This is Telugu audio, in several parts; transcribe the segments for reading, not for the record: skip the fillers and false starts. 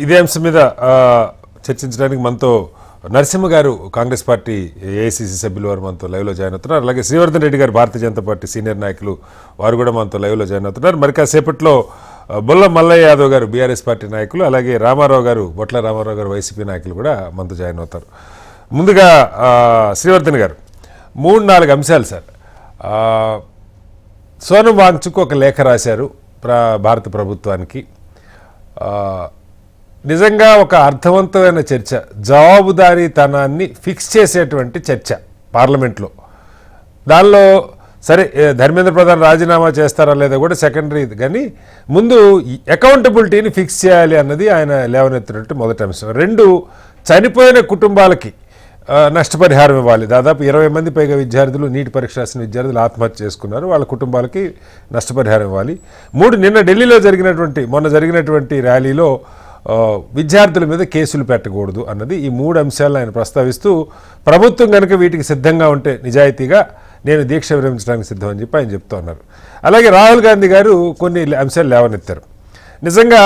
ఇదే అంశం మీద చర్చించడానికి మనతో నరసింహ గారు కాంగ్రెస్ పార్టీ ఏఐసిసి సభ్యులు వారు మనతో లైవ్లో జాయిన్ అవుతున్నారు. అలాగే శ్రీవర్ధన్ రెడ్డి గారు భారతీయ జనతా పార్టీ సీనియర్ నాయకులు వారు కూడా మనతో లైవ్లో జాయిన్ అవుతున్నారు. మరి కాసేపట్లో బొల్ల మల్లయ్య యాదవ్ గారు బీఆర్ఎస్ పార్టీ నాయకులు, అలాగే రామారావు గారు బొట్ల రామారావు గారు వైసీపీ నాయకులు కూడా మనతో జాయిన్ అవుతారు. ముందుగా శ్రీవర్ధన్ గారు 3-4 అంశాలు సార్. సోనం వాంగ్చుక్ ఒక లేఖ రాశారు భారత ప్రభుత్వానికి. నిజంగా ఒక అర్థవంతమైన చర్చ, జవాబుదారీతనాన్ని ఫిక్స్ చేసేటువంటి చర్చ పార్లమెంట్లో. దానిలో సరే ధర్మేంద్ర ప్రధాన్ రాజీనామా చేస్తారా లేదా కూడా సెకండరీ, కానీ ముందు అకౌంటబిలిటీని ఫిక్స్ చేయాలి అన్నది ఆయన లేవనెత్తినట్టు మొదటి అంశం. 2, చనిపోయిన కుటుంబాలకి నష్టపరిహారం ఇవ్వాలి. దాదాపు 20 మంది పైగా విద్యార్థులు నీట్ పరీక్ష రాసిన విద్యార్థులు ఆత్మహత్య చేసుకున్నారు, వాళ్ళ కుటుంబాలకి నష్టపరిహారం ఇవ్వాలి. 3, నిన్న ఢిల్లీలో మొన్న జరిగినటువంటి ర్యాలీలో విద్యార్థుల మీద కేసులు పెట్టకూడదు అన్నది. ఈ 3 అంశాలను ఆయన ప్రస్తావిస్తూ ప్రభుత్వం కనుక వీటికి సిద్ధంగా ఉంటే నిజాయితీగా నేను దీక్ష విరమించడానికి సిద్ధం అని చెప్పి ఆయన చెప్తూ ఉన్నారు. అలాగే రాహుల్ గాంధీ గారు కొన్ని అంశాలు లేవనెత్తారు. నిజంగా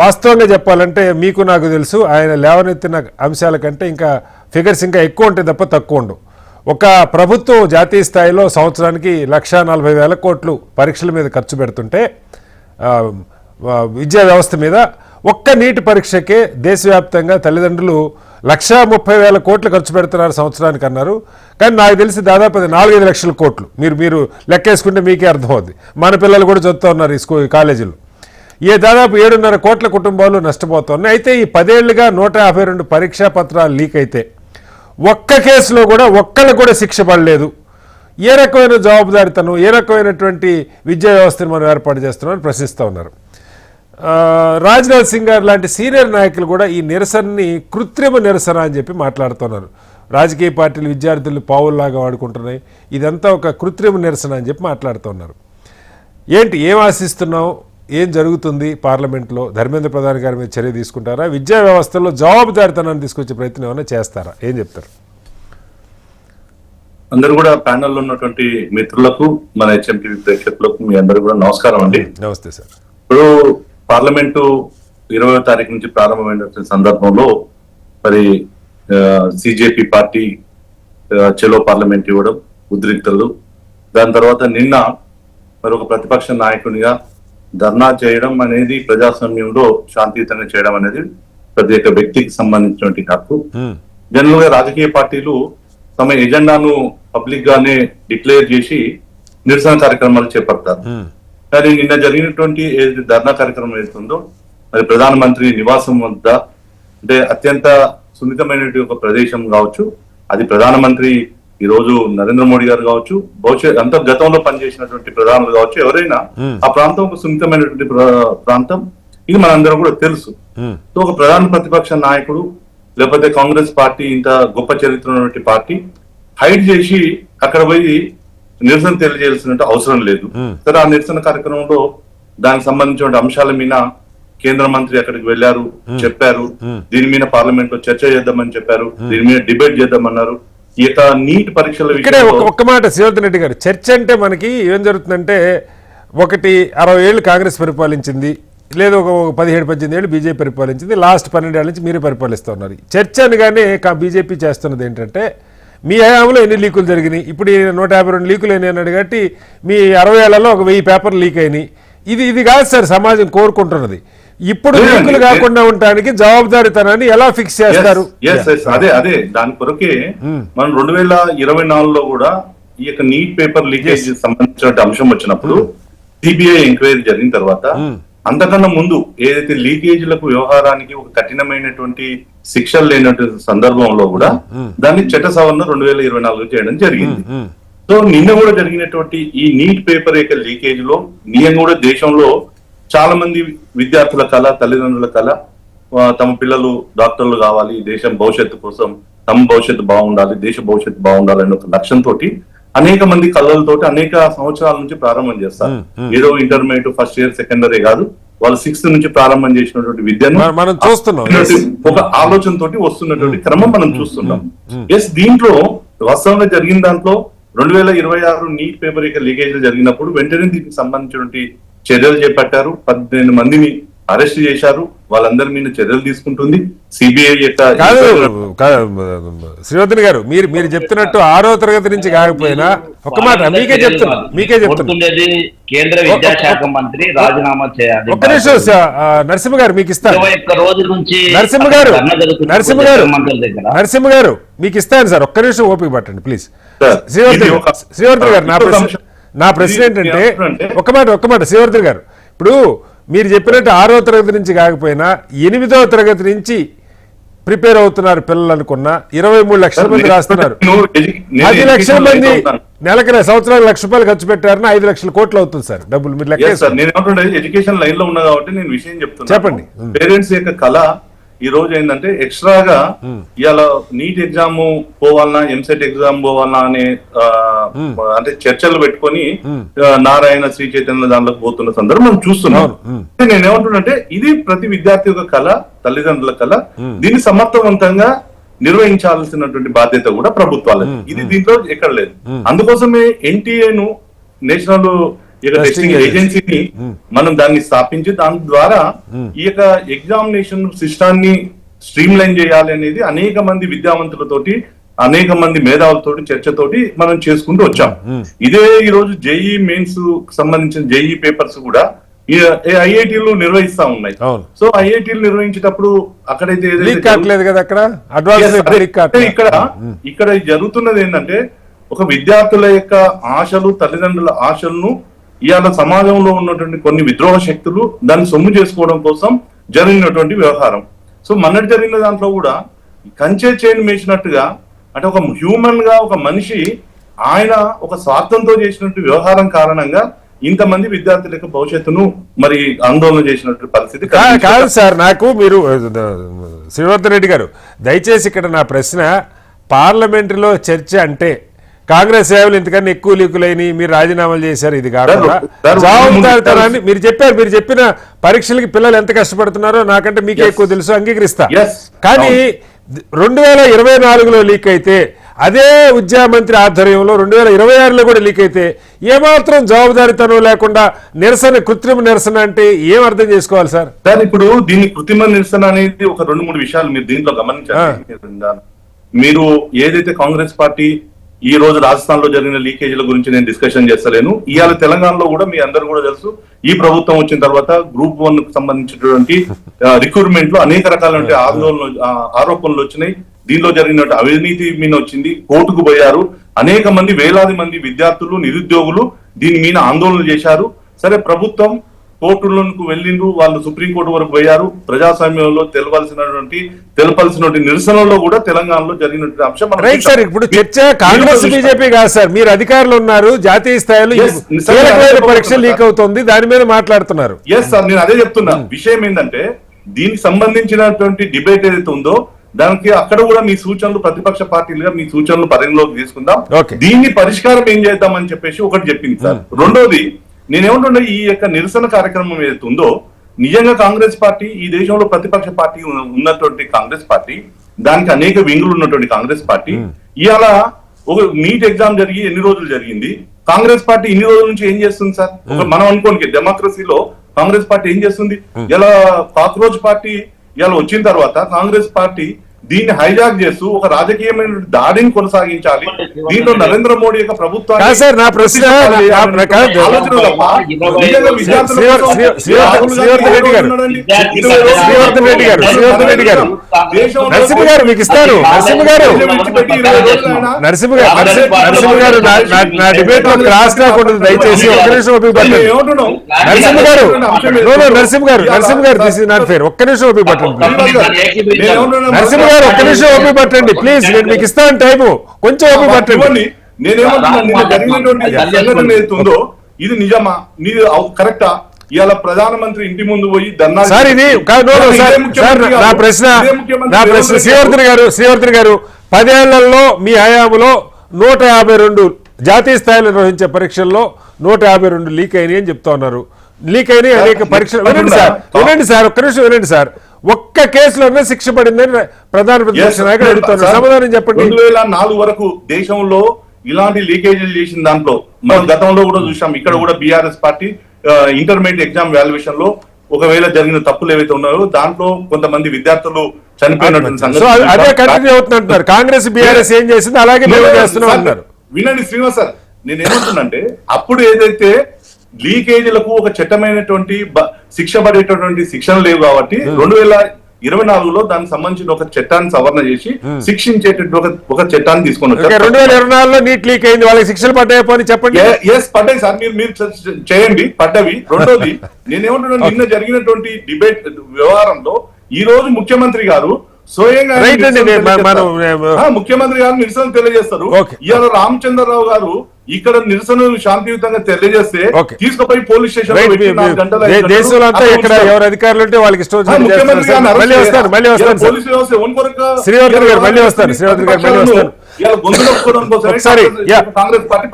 వాస్తవంగా చెప్పాలంటే మీకు నాకు తెలుసు ఆయన లేవనెత్తిన అంశాల కంటే ఇంకా ఫిగర్స్ ఇంకా ఎక్కువ ఉంటాయి తప్ప తక్కువ ఉండవు. ఒక ప్రభుత్వం జాతీయ స్థాయిలో సంవత్సరానికి 1,40,000 కోట్లు పరీక్షల మీద ఖర్చు పెడుతుంటే విద్యా వ్యవస్థ మీద ఒక్క నీటి పరీక్షకే దేశవ్యాప్తంగా తల్లిదండ్రులు 1,30,000 కోట్లు ఖర్చు పెడుతున్నారు సంవత్సరానికి అన్నారు. కానీ నాకు తెలిసి దాదాపు అది 4-5 లక్షల కోట్లు. మీరు లెక్కేసుకుంటే మీకే అర్థమవుద్ది. మన పిల్లలు కూడా చదువుతూ ఉన్నారు ఈ కాలేజీలో. దాదాపు 7.5 కోట్ల కుటుంబాలు నష్టపోతున్నాయి. అయితే ఈ 10 ఏళ్లుగా 152 పరీక్షా పత్రాలు లీక్ అయితే ఒక్క కేసులో కూడా ఒక్కళ్ళకు కూడా శిక్ష పడలేదు. ఏ రకమైన జవాబుదారితనం, ఏ రకమైనటువంటి విద్యా వ్యవస్థను మనం ఏర్పాటు చేస్తున్నామని ప్రశ్నిస్తూ ఉన్నారు. రాజ్నాథ్ సింగ్ గారు లాంటి సీనియర్ నాయకులు కూడా ఈ నిరసనని కృత్రిమ నిరసన అని చెప్పి మాట్లాడుతున్నారు. రాజకీయ పార్టీలు విద్యార్థులు పావుల్లాగా వాడుకుంటున్నాయి, ఇదంతా ఒక కృత్రిమ నిరసన అని చెప్పి మాట్లాడుతున్నారు. ఏం ఆశిస్తున్నావు, ఏం జరుగుతుంది పార్లమెంట్లో? ధర్మేంద్ర ప్రధాన్ గారి మీద చర్య తీసుకుంటారా? విద్యా వ్యవస్థలో జవాబుదారితనాన్ని తీసుకొచ్చే ప్రయత్నం ఏమైనా చేస్తారా? ఏం చెప్తారు? అందరూ కూడా ప్యానెల్లో ఉన్నటువంటి మిత్రులకు, మన హెచ్ఎంటీవీ ప్రేక్షకులకు మీ అందరూ కూడా నమస్కారం అండి. నమస్తే సార్. ఇప్పుడు పార్లమెంటు 20వ తారీఖు నుంచి ప్రారంభమైన సందర్భంలో మరి సిజేపీ పార్టీ చెలో పార్లమెంట్ ఇవ్వడం ఉద్రిక్తలు, దాని తర్వాత నిన్న మరి ఒక ప్రతిపక్ష నాయకునిగా ధర్నా చేయడం అనేది ప్రజాస్వామ్యంలో శాంతియుతంగా చేయడం అనేది ప్రతి ఒక్క వ్యక్తికి సంబంధించినటువంటి హక్కు. జనరల్ గా రాజకీయ పార్టీలు తమ ఎజెండాను పబ్లిక్ గానే డిక్లేర్ చేసి నిరసన కార్యక్రమాలు చేపడతారు. కానీ నిన్న జరిగినటువంటి ఏది ధర్నా కార్యక్రమం ఏదైతుందో మరి ప్రధానమంత్రి నివాసం వద్ద, అంటే అత్యంత సున్నితమైనటువంటి ఒక ప్రదేశం కావచ్చు, అది ప్రధానమంత్రి ఈ రోజు నరేంద్ర మోడీ గారు కావచ్చు, భవిష్యత్ గతంలో పనిచేసినటువంటి ప్రధానులు కావచ్చు, ఎవరైనా ఆ ప్రాంతం ఒక సున్నితమైనటువంటి ప్రాంతం, ఇది మనందరం కూడా తెలుసు. సో ఒక ప్రధాన ప్రతిపక్ష నాయకుడు లేకపోతే కాంగ్రెస్ పార్టీ ఇంత గొప్ప చరిత్ర ఉన్నటువంటి పార్టీ హైడ్ చేసి అక్కడ పోయి నిరసన తెలియజేయాల్సిన అవసరం లేదు. సరే, ఆ నిరసన కార్యక్రమంలో దానికి సంబంధించిన అంశాల మీద కేంద్ర మంత్రి అక్కడికి వెళ్లారు, చెప్పారు, దీని మీద పార్లమెంట్ లో చర్చ చేద్దామని చెప్పారు, దీని మీద డిబేట్ చేద్దామన్నారు. ఇక నీట్ పరీక్షల ఇక్కడే ఒక్క మాట శ్రీవర్ధన్ రెడ్డి గారు, చర్చ అంటే మనకి ఏం జరుగుతుందంటే, ఒకటి 60 ఏళ్ళు కాంగ్రెస్ పరిపాలించింది, లేదు ఒక 17-18 ఏళ్ళు బీజేపీ పరిపాలించింది, లాస్ట్ 12 ఏళ్ళ నుంచి మీరే పరిపాలిస్తూ ఉన్నారు. చర్చ అనగానే బీజేపీ చేస్తున్నది ఏంటంటే, మీ హయాంలో ఎన్ని లీకులు జరిగినాయి, ఇప్పుడు 152 లీకులు అయినాయి అన్నాడు కాబట్టి మీ 60 ఏళ్లలో ఒక 1000 పేపర్లు లీక్ అయినాయి. ఇది కాదు సార్ సమాజం కోరుకుంటున్నది. ఇప్పుడు లీకులు కాకుండా ఉండడానికి జవాబుదారీతనాన్ని ఎలా ఫిక్స్ చేస్తారు? అదే దాని కొరకే మనం 2024లో కూడా ఈ యొక్క నీట్ పేపర్ లీకేజ్ సంబంధించిన అంశం వచ్చినప్పుడు సిబిఐ ఎంక్వైరీ జరిగిన తర్వాత అంతకన్నా ముందు ఏదైతే లీకేజీలకు వ్యవహారానికి ఒక కఠినమైనటువంటి శిక్షలు లేనటువంటి సందర్భంలో కూడా దాన్ని చట్ట సవరణ 2024 చేయడం జరిగింది. సో నిన్న కూడా జరిగినటువంటి ఈ నీట్ పేపర్ యొక్క లీకేజ్ లో నిజంగా కూడా దేశంలో చాలా మంది విద్యార్థుల కళ, తల్లిదండ్రుల కళ, తమ పిల్లలు డాక్టర్లు కావాలి, దేశం భవిష్యత్తు కోసం తమ భవిష్యత్తు బాగుండాలి, దేశ భవిష్యత్తు బాగుండాలి అనే ఒక లక్ష్యంతో అనేక మంది కళలతోటి అనేక సంవత్సరాల నుంచి ప్రారంభం చేస్తారు. ఏదో intermediate first year second year కాదు, వాళ్ళు 6th నుంచి ప్రారంభం చేసినటువంటి విద్యను మనం చూస్తున్నాం. ఒక ఆలోచనతో వస్తున్నటువంటి క్రమం మనం చూస్తున్నాం. దీంట్లో వాస్తవంగా జరిగిన దాంట్లో 2026 నీట్ పేపర్ యొక్క లీకేజీలు జరిగినప్పుడు వెంటనే దీనికి సంబంధించినటువంటి చర్యలు చేపట్టారు. 18 మందిని అరెస్ట్ చేశారు, వాళ్ళందరి మీద చర్యలు తీసుకుంటుంది సిబిఐ యొక్క. కాదు శ్రీవర్ధన్ గారు, మీరు చెప్తున్నట్టు 6వ తరగతి నుంచి కాకపోయినా ఒక మాట మీకే చెప్తున్నా కేంద్ర విద్యాశాఖ మంత్రి రాజీనామా చేయాలి. ఒక్క నిమిషం నరసింహ గారు మీకు ఇస్తాను. 21 రోజుల నుంచి నరసింహ గారు మీకు ఇస్తాను సార్, ఒక్క నిమిషం ఓపిక పట్టండి ప్లీజ్. శ్రీవర్ధన్ గారు నా ప్రశ్న ఏంటంటే ఒక్క మాట శ్రీవర్ధన్ గారు, ఇప్పుడు మీరు చెప్పినట్టు 6వ తరగతి నుంచి కాకపోయినా 8వ తరగతి నుంచి ప్రిపేర్ అవుతున్నారు పిల్లలు అనుకున్నా 23 లక్షల మంది రాస్తున్నారు. 10 లక్షల మంది నెలకి సంవత్సరానికి ₹1,00,000 ఖర్చు పెట్టారని 5 లక్షల కోట్లు అవుతుంది సార్ డబ్బులు. మీరు లెక్క ఎడ్యుకేషన్ లైన్ లో ఉన్నా కాబట్టి నేను విషయం చెప్తాను. చెప్పండి. పేరెంట్స్ యొక్క కళ ఈ రోజు ఏంటంటే ఎక్స్ట్రాగా ఇవాళ నీట్ ఎగ్జామ్ పోవాలన్నా, ఎంసెట్ ఎగ్జామ్ పోవాలన్నా అనే అంటే చర్చలు పెట్టుకొని నారాయణ, శ్రీ చైతన్య దాంట్లోకి పోతున్న సందర్భం మనం చూస్తున్నాం. నేనేమంటున్నానంటే ఇది ప్రతి విద్యార్థి యొక్క కళ, తల్లిదండ్రుల కళ. దీన్ని సమర్థవంతంగా నిర్వహించాల్సినటువంటి బాధ్యత కూడా ప్రభుత్వాలది. ఇది దీంట్లో ఎక్కడ లేదు. అందుకోసమే ఎన్టీఏను నేషనల్ టెస్టింగ్ ఏజెన్సీని మనం దాన్ని స్థాపించి దాని ద్వారా ఈ యొక్క ఎగ్జామినేషన్ సిస్టాన్ని స్ట్రీమ్ లైన్ చేయాలి అనేది అనేక మంది విద్యావంతులతోటి, అనేక మంది మేధావులతోటి చర్చతోటి మనం చేసుకుంటూ వచ్చాం. ఇదే ఈ రోజు జేఈ మెయిన్స్ సంబంధించిన జేఈ పేపర్స్ కూడా ఐఐటీలు నిర్వహిస్తా ఉన్నాయి. సో ఐఐటీలు నిర్వహించేటప్పుడు అక్కడైతే ఇక్కడ జరుగుతున్నది ఏంటంటే ఒక విద్యార్థుల యొక్క ఆశలు, తల్లిదండ్రుల ఆశలను ఇవాళ సమాజంలో ఉన్నటువంటి కొన్ని విద్రోహ శక్తులు దాన్ని సొమ్ము చేసుకోవడం కోసం జరిగినటువంటి వ్యవహారం. సో మొన్నటి జరిగిన దాంట్లో కూడా కంచె చైన్ వేసినట్టుగా, అంటే ఒక హ్యూమన్ గా ఒక మనిషి ఆయన ఒక స్వార్థంతో చేసినట్టు వ్యవహారం కారణంగా ఇంతమంది విద్యార్థుల యొక్క భవిష్యత్తును మరి ఆందోళన చేసినట్టు పరిస్థితి కాదు సార్. నాకు మీరు శ్రీవర్ధన్ రెడ్డి గారు దయచేసి ఇక్కడ నా ప్రశ్న, పార్లమెంటులో చర్చ అంటే కాంగ్రెస్ సేవలు ఇంతకన్నా ఎక్కువ లీకులైన మీరు రాజీనామాలు చేశారు, ఇది కాకుండా జవాబుదారితనాన్ని మీరు చెప్పిన పరీక్షలకి పిల్లలు ఎంత కష్టపడుతున్నారో నాకంటే మీకే ఎక్కువ తెలుసు, అంగీకరిస్తా. కానీ 2024లో లీక్ అయితే, అదే విద్యా మంత్రి ఆధ్వర్యంలో 2026లో కూడా లీక్ అయితే ఏమాత్రం జవాబుదారితనం లేకుండా నిరసన, కృత్రిమ నిరసన అంటే ఏం అర్థం చేసుకోవాలి సార్? సార్ ఇప్పుడు దీన్ని కృత్రిమ నిరసన అనేది ఒక 2-3 విషయాలు మీరు దీంట్లో గమనించాలి. మీరు ఏదైతే కాంగ్రెస్ పార్టీ ఈ రోజు రాజస్థాన్ లో జరిగిన లీకేజీల గురించి నేను డిస్కషన్ చేస్తలేను. ఇవాళ తెలంగాణలో కూడా మీ అందరూ కూడా తెలుసు, ఈ ప్రభుత్వం వచ్చిన తర్వాత గ్రూప్ 1 కు సంబంధించినటువంటి రిక్రూట్మెంట్ లో అనేక రకాలైన ఆరోపణలు వచ్చినాయి. దీనిలో జరిగిన అవినీతి మీద వచ్చింది, కోర్టుకు పోయారు. అనేక మంది, వేలాది మంది విద్యార్థులు, నిరుద్యోగులు దీని మీద ఆందోళన చేశారు. సరే, ప్రభుత్వం కోర్టులకు వెళ్ళిండ్రు, వాళ్ళు సుప్రీంకోర్టు వరకు పోయారు. ప్రజాస్వామ్యంలో తెలపాల్సినటువంటి నిరసనలో కూడా తెలంగాణలో జరిగినటువంటి అంశం. సార్ ఇప్పుడు చర్చ కాంగ్రెస్ బీజేపీ కాదు సార్, మీరు అధికారులు ఉన్నారు, జాతీయ స్థాయిలో పరీక్ష లీక్ అవుతుంది, దాని మీద మాట్లాడుతున్నారు. ఎస్ సార్, నేను అదే చెప్తున్నా. విషయం ఏంటంటే దీనికి సంబంధించినటువంటి డిబేట్ ఏదైతే ఉందో దానికి అక్కడ కూడా మీ సూచనలు, ప్రతిపక్ష పార్టీలుగా మీ సూచనలు పరిగణలోకి తీసుకుందాం. దీన్ని పరిష్కారం ఏం చేద్దామని చెప్పేసి ఒకటి చెప్పింది సార్. రెండోది, నేనేమంటున్నా, ఈ యొక్క నిరసన కార్యక్రమం ఏదైతే ఉందో నిజంగా కాంగ్రెస్ పార్టీ, ఈ దేశంలో ప్రతిపక్ష పార్టీ ఉన్నటువంటి కాంగ్రెస్ పార్టీ, దానికి అనేక వింగులు ఉన్నటువంటి కాంగ్రెస్ పార్టీ ఇవాళ ఒక నీట్ ఎగ్జామ్ జరిగి ఎన్ని రోజులు జరిగింది, కాంగ్రెస్ పార్టీ ఇన్ని రోజుల నుంచి ఏం చేస్తుంది సార్? మనం అనుకోనికి డెమోక్రసీలో కాంగ్రెస్ పార్టీ ఏం చేస్తుంది? ఇలా కాక్రోచ్ పార్టీ ఇలా వచ్చిన తర్వాత కాంగ్రెస్ పార్టీ దీన్ని హైజాక్ చేస్తూ ఒక రాజకీయమైన దాడిని కొనసాగించాలి. దీంట్లో నరేంద్ర మోడీ యొక్క ప్రభుత్వం దయచేసి ఒక్క నిమిషం ఓపిక పట్టండి. ఒక్క నిమిషం ఓపిక పట్టండి. నరసింహ గారు ఒక్క నిమిషం ఓపిక పట్టండి ప్లీజ్, నేను మీకు ఇస్తాను టైము, కొంచెం ఓపిక పట్టండి. నేనేమంటున్నాను, ఇది నిజమా, నీది కరెక్టా? ఇవాళ ప్రధానమంత్రి ఇంటి ముందు పోయి ధర్నా. సార్ ఇది నా ప్రశ్న శ్రీవర్ధన్ గారు 10 ఏళ్లలో మీ హయాంలో 152 జాతీయ స్థాయిలో నిర్వహించే పరీక్షల్లో 152 లీక్ అయినాయి అని చెప్తా ఉన్నారు. లీక్ అయినాయి అనేక పరీక్షలు. వినండి సార్ ఒక్క నిమిషం వినండి సార్. ఒక్క కేసులోనే శిక్ష పడిందని ప్రధాన ప్రతిపక్ష నాయకుడు అడుగుతున్నారు, సమాధానం చెప్పండి. 2004 వరకు దేశంలో ఇలాంటి లీకేజీలు చేసిన దాంట్లో మనం గతంలో కూడా చూసాం. ఇక్కడ కూడా BRS party intermediate exam valuation లో ఒకవేళ జరిగిన తప్పులు ఏవైతే ఉన్నాయో దాంట్లో కొంతమంది విద్యార్థులు చనిపోయినటువంటి సో సంగతి అదే కంటిన్యూ అవుతుందంటున్నారు. కాంగ్రెస్ బీఆర్ఎస్ ఏం చేసింది అలాగే మేము చేస్తున్నాం అంటున్నారు. వినండి శ్రీనివాస్ సార్, నేను ఏమంటున్నానంటే అప్పుడు ఏదైతే లీకేజీలకు ఒక చట్టమైనటువంటి శిక్ష పడేటటువంటి శిక్షణ లేవు కాబట్టి 2024లో దానికి సంబంధించిన ఒక చట్టాన్ని సవరణ చేసి శిక్షించేటటువంటి ఒక చట్టాన్ని తీసుకొని వచ్చారు. 2024లో నీట్ లీక్ అయింది, వాళ్ళకి శిక్షలు పడ్డాయని చెప్పండి. ఎస్ పడ్డాయి సార్, మీరు చేయండి, పడ్డవి. రెండోది నేనేమంటున్నాను, నిన్న జరిగినటువంటి డిబేట్ వ్యవహారంలో ఈ రోజు ముఖ్యమంత్రి గారు స్వయంగా ముఖ్యమంత్రి గారు నిరసన తెలియజేస్తారు. ఇవాళ రామచంద్రరావు గారు ఇక్కడ నిరసనలు శాంతియుతంగా తెలియజేస్తే తీసుకుపోయి పోలీస్ స్టేషన్ దేశంలో అంతా ఇక్కడ ఎవరు అధికారులు ఉంటే వాళ్ళకి ఇష్టం ముఖ్యమంత్రి పోలీసు వ్యవస్థ శ్రీవర్ధన్ గారు మళ్ళీ వస్తారు. గొంతు నొప్పుకోవడం కోసం కాంగ్రెస్ పార్టీ